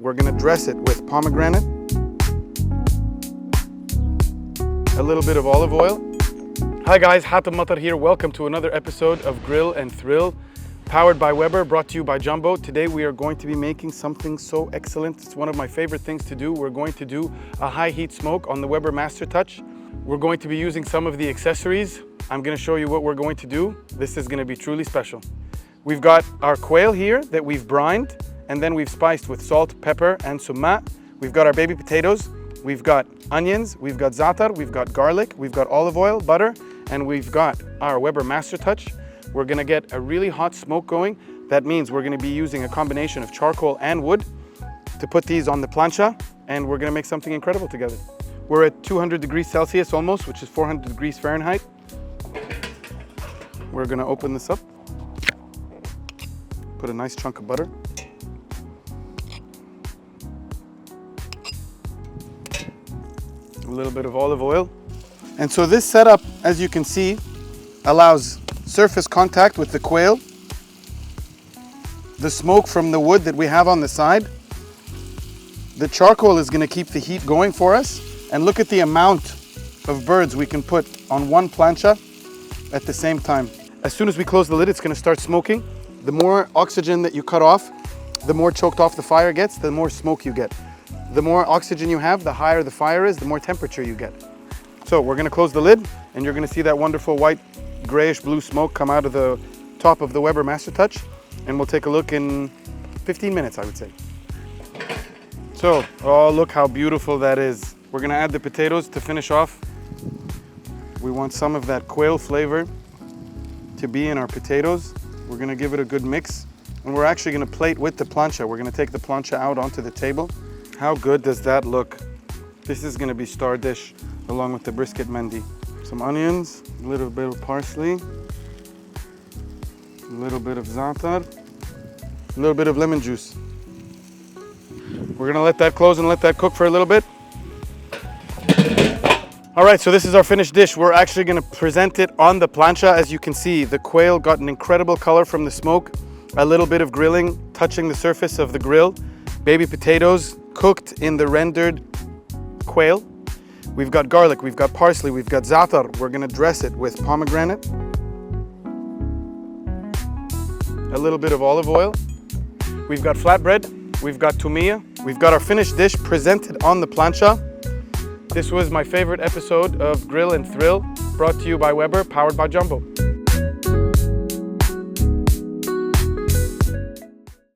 We're gonna dress it with pomegranate, a little bit of olive oil. Hi guys, Hatem Matar here. Welcome to another episode of Grill and Thrill, powered by Weber, brought to you by Jumbo. Today we are going to be making something so excellent. It's one of my favorite things to do. We're going to do a high heat smoke on the Weber Master Touch. We're going to be using some of the accessories. I'm gonna show you what we're going to do. This is gonna be truly special. We've got our quail here that we've brined, and then we've spiced with salt, pepper, and sumac. We've got our baby potatoes. We've got onions, we've got za'atar, we've got garlic, we've got olive oil, butter, and we've got our Weber Master Touch. We're gonna get a really hot smoke going. That means we're gonna be using a combination of charcoal and wood to put these on the plancha, and we're gonna make something incredible together. We're at 200 degrees Celsius almost, which is 400 degrees Fahrenheit. We're gonna open this up, put a nice chunk of butter. A little bit of olive oil. And so this setup, as you can see, allows surface contact with the quail, the smoke from the wood that we have on the side. The charcoal is gonna keep the heat going for us. And look at the amount of birds we can put on one plancha at the same time. As soon as we close the lid, it's gonna start smoking. The more oxygen that you cut off, the more choked off the fire gets, the more smoke you get. The more oxygen you have, the higher the fire is, the more temperature you get. So we're gonna close the lid, and you're gonna see that wonderful white, grayish blue smoke come out of the top of the Weber Master Touch, and we'll take a look in 15 minutes, I would say. So, oh, look how beautiful that is. We're gonna add the potatoes to finish off. We want some of that quail flavor to be in our potatoes. We're gonna give it a good mix, and we're actually gonna plate with the plancha. We're gonna take the plancha out onto the table. How good does that look? This is gonna be star dish along with the brisket mendi. Some onions, a little bit of parsley, a little bit of za'atar, a little bit of lemon juice. We're gonna let that close and let that cook for a little bit. All right, so this is our finished dish. We're actually gonna present it on the plancha. As you can see, the quail got an incredible color from the smoke, a little bit of grilling touching the surface of the grill, baby potatoes cooked in the rendered quail. We've got garlic, we've got parsley, we've got za'atar. We're gonna dress it with pomegranate, a little bit of olive oil. We've got flatbread, we've got tumia. We've got our finished dish presented on the plancha. This was my favorite episode of Grill and Thrill, brought to you by Weber, powered by Jumbo.